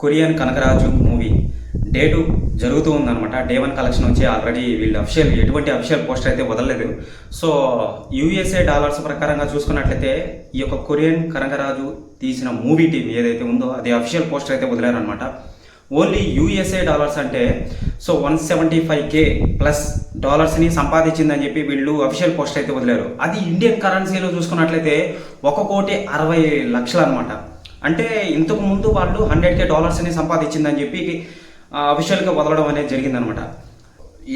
Korean Kanakaraju movie date జరుగుతూ ఉందన్నమాట. Day 1 collection వచ్చి ఆల్రెడీ వీళ్ళు ఎటువంటి అఫిషియల్ పోస్టర్ అయితే వదలలేదు. సో యూఎస్ఏ డాలర్స్ ప్రకారంగా చూసుకున్నట్లయితే ఈ యొక్క కొరియన్ కనకరాజు తీసిన మూవీ టీం ఏదైతే ఉందో అది అఫిషియల్ పోస్టర్ అయితే వదిలేరనమాట. ఓన్లీ యూఎస్ఏ డాలర్స్ అంటే సో 175K ప్లస్ డాలర్స్ని సంపాదించిందని చెప్పి వీళ్ళు అఫిషియల్ పోస్టర్ అయితే వదిలేరు. అది ఇండియన్ కరెన్సీలో చూసుకున్నట్లయితే 1,60,00,000 అనమాట. అంటే ఇంతకు ముందు వాళ్ళు 100K డాలర్స్ని సంపాదించిందని చెప్పి అఫిషియల్గా వదలడం అనేది జరిగిందనమాట.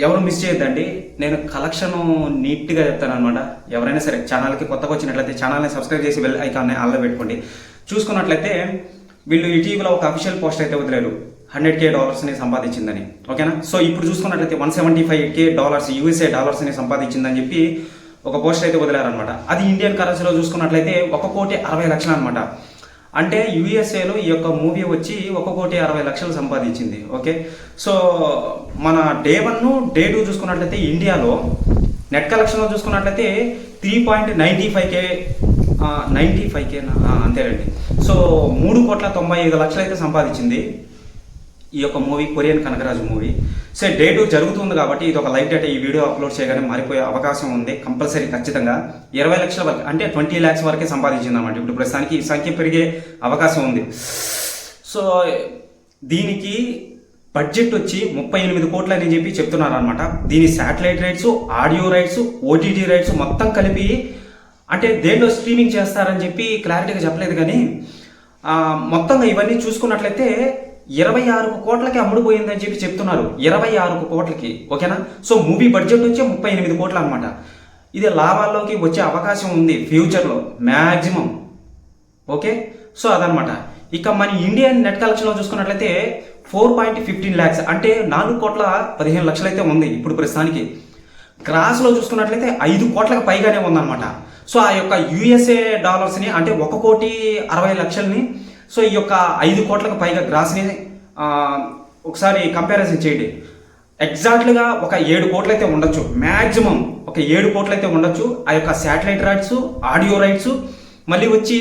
ఎవరు మిస్ చేయొద్దండి, నేను కలెక్షన్ నీట్గా చెప్తాను అనమాట. ఎవరైనా సరే ఛానల్కి కొత్తగా వచ్చినట్లయితే ఛానల్ని సబ్స్క్రైబ్ చేసి బెల్ ఐకాన్ని ఆన్లో పెట్టుకోండి. చూసుకున్నట్లయితే వీళ్ళు ఇటీవల ఒక అఫిషియల్ పోస్ట్ అయితే వదిలేరు 100K డాలర్స్ని సంపాదించిందని. ఓకేనా. సో ఇప్పుడు చూసుకున్నట్లయితే 175K డాలర్స్ యూఎస్ఏ డాలర్స్ని సంపాదించిందని చెప్పి ఒక పోస్ట్ అయితే వదిలేరనమాట. అది ఇండియన్ కరెన్సీలో చూసుకున్నట్లయితే 1,60,00,000 అనమాట. అంటే యూఎస్ఏలో ఈ యొక్క మూవీ వచ్చి 1,60,00,000 సంపాదించింది. ఓకే. సో మన డే 1 డే 2 చూసుకున్నట్లయితే ఇండియాలో నెట్ కలెక్షన్లో చూసుకున్నట్లయితే 3.95K అంతేనండి. సో 3,95,00,000 అయితే సంపాదించింది ఈ యొక్క మూవీ కొరియన్ కనకరాజు మూవీ. సో డే 2 జరుగుతుంది కాబట్టి ఇది ఒక లైవ్ డేటా. ఈ వీడియో అప్లోడ్ చేయగానే మారిపోయే అవకాశం ఉంది కంపల్సరీ, ఖచ్చితంగా 20 లక్షల వరకు అంటే 20 lakhs వరకే సంపాదించింది అన్నమాట. ఇప్పుడు ప్రస్తుతానికి ఈ సంఖ్య పెరిగే అవకాశం ఉంది. సో దీనికి బడ్జెట్ వచ్చి 38 కోట్లు అని చెప్పి చెప్తున్నారు అనమాట. దీని satellite rights, audio rights, OTT rights మొత్తం కలిపి అంటే దేంట్లో స్ట్రీమింగ్ చేస్తారని చెప్పి క్లారిటీగా చెప్పలేదు. కానీ మొత్తంగా ఇవన్నీ చూసుకున్నట్లయితే 26 కోట్లకి అమ్ముడుపోయిందని చెప్పి చెప్తున్నారు. 26 కోట్లకి. ఓకేనా. సో మూవీ బడ్జెట్ వచ్చి 38 కోట్లు అనమాట. ఇది లాభాల్లోకి వచ్చే అవకాశం ఉంది ఫ్యూచర్లో మ్యాక్సిమం. ఓకే. సో అదనమాట. ఇక మన ఇండియన్ నెట్ కలెక్షన్లో చూసుకున్నట్లయితే 4.15 lakhs అంటే 4,15,00,000 అయితే ఉంది ఇప్పుడు ప్రస్తుతానికి. గ్రాస్లో చూసుకున్నట్లయితే 5 కోట్లకు పైగానే ఉందన్నమాట. సో ఆ యొక్క యూఎస్ఏ డాలర్స్ని అంటే 1,60,00,000ని సో ఈ యొక్క 5 కోట్లకు పైగా గ్రాస్ని ఒకసారి కంపారిజన్ చేయండి. ఎగ్జాక్ట్గా ఒక 7 కోట్లు అయితే ఉండొచ్చు, మ్యాక్సిమం ఒక 7 కోట్లు అయితే ఉండొచ్చు. ఆ యొక్క శాటిలైట్ రైట్స్, ఆడియో రైట్స్, మళ్ళీ వచ్చి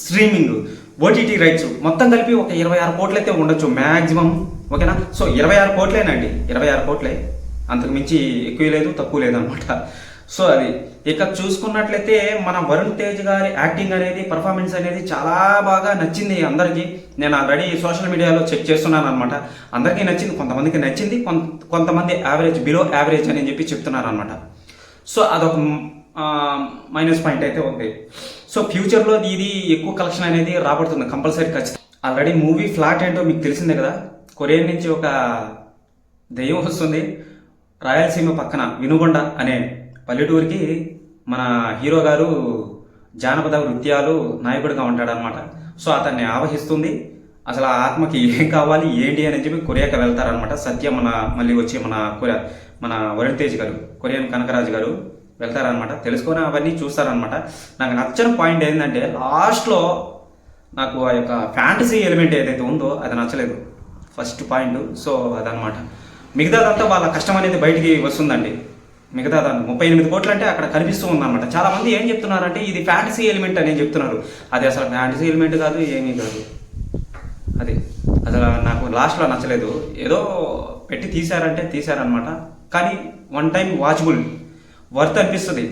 స్ట్రీమింగ్, ఓటీటీ రైట్స్ మొత్తం కలిపి ఒక 26 కోట్లు అయితే ఉండొచ్చు మ్యాక్సిమం. ఓకేనా. సో 26 కోట్లేనండి, 26 కోట్లే, అంతకు మించి ఎక్కువ లేదు తక్కువ లేదు అనమాట. సో అది ఇక చూసుకున్నట్లయితే మన వరుణ్ తేజ్ గారి యాక్టింగ్ అనేది, పర్ఫార్మెన్స్ అనేది చాలా బాగా నచ్చింది అందరికీ. నేను ఆల్రెడీ సోషల్ మీడియాలో చెక్ చేస్తున్నాను అనమాట. అందరికీ నచ్చింది, కొంతమందికి నచ్చింది, కొంతమంది యావరేజ్, బిలో యావరేజ్ అని చెప్పి చెప్తున్నారు అనమాట. సో అదొక మైనస్ పాయింట్ అయితే ఉంది. సో ఫ్యూచర్లో ఇది ఎక్కువ కలెక్షన్ అనేది రాబడుతుంది కంపల్సరీ, ఖచ్చితంగా. ఆల్రెడీ మూవీ ఫ్లాట్ ఏంటో మీకు తెలిసిందే కదా. కొరియన్ నుంచి ఒక దెయ్యం వస్తుంది. రాయలసీమ పక్కన వినుగొండ అనే పల్లెటూరికి మన హీరో గారు జానపద నృత్యాలు నాయకుడిగా ఉంటాడనమాట. సో అతన్ని ఆవహిస్తుంది. అసలు ఆ ఆత్మకి ఏం కావాలి ఏంటి అని చెప్పి కొరియాకి వెళ్తారనమాట. సత్య మళ్ళీ వచ్చి మన వరుణ్ తేజ్ గారు, కొరియన్ కనకరాజు గారు వెళ్తారనమాట. తెలుసుకొని అవన్నీ చూస్తారనమాట. నాకు నచ్చని పాయింట్ ఏంటంటే లాస్ట్లో నాకు ఆ యొక్క ఫ్యాంటసీ ఎలిమెంట్ ఏదైతే ఉందో అది నచ్చలేదు, ఫస్ట్ పాయింట్. సో అదనమాట. మిగతాదంతా వాళ్ళ కష్టం అనేది బయటికి వస్తుందండి. మిగతా దాన్ని 38 కోట్లు అంటే అక్కడ కనిపిస్తూ ఉందన్నమాట. చాలా మంది ఏం చెప్తున్నారంటే ఇది ఫ్యాంటసీ ఎలిమెంట్ అని చెప్తున్నారు. అది అసలు ఫ్యాంటసీ ఎలిమెంట్ కాదు, ఏమీ కాదు. అది అసలు నాకు లాస్ట్లో నచ్చలేదు. ఏదో పెట్టి తీశారనమాట. కానీ 1 time వాచబుల్, వర్త్ అనిపిస్తుంది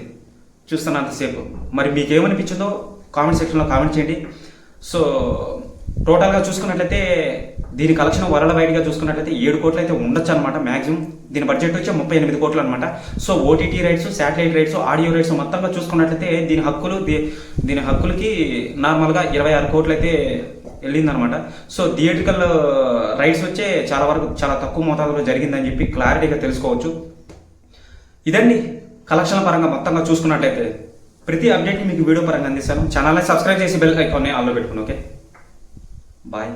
చూస్తున్నంతసేపు. మరి మీకేమనిపించిందో కామెంట్ సెక్షన్లో కామెంట్ చేయండి. సో టోటల్గా చూసుకున్నట్లయితే దీని కలెక్షన్ వరల్డ్ వైడ్గా చూసుకున్నట్లయితే 7 కోట్లు అయితే ఉండొచ్చు అనమాట మ్యాక్సిమం. దీని బడ్జెట్ వచ్చి 38 కోట్లు అనమాట. So OTT rights, satellite rights, audio rights మొత్తంగా చూసుకున్నట్లయితే దీని హక్కులకి నార్మల్గా 26 కోట్లు అయితే వెళ్ళిందనమాట. సో థియేట్రికల్ రైట్స్ వచ్చే చాలా తక్కువ మోతాదులో జరిగిందని చెప్పి క్లారిటీగా తెలుసుకోవచ్చు. ఇదండి కలెక్షన్ల పరంగా మొత్తంగా చూసుకున్నట్లయితే. ప్రతి అప్డేట్ని మీకు వీడియో పరంగా అందిస్తాను. ఛానల్ని సబ్స్క్రైబ్ చేసి బెల్ ఐకాన్ని ఆన్లో పెట్టుకుని. Okay, bye.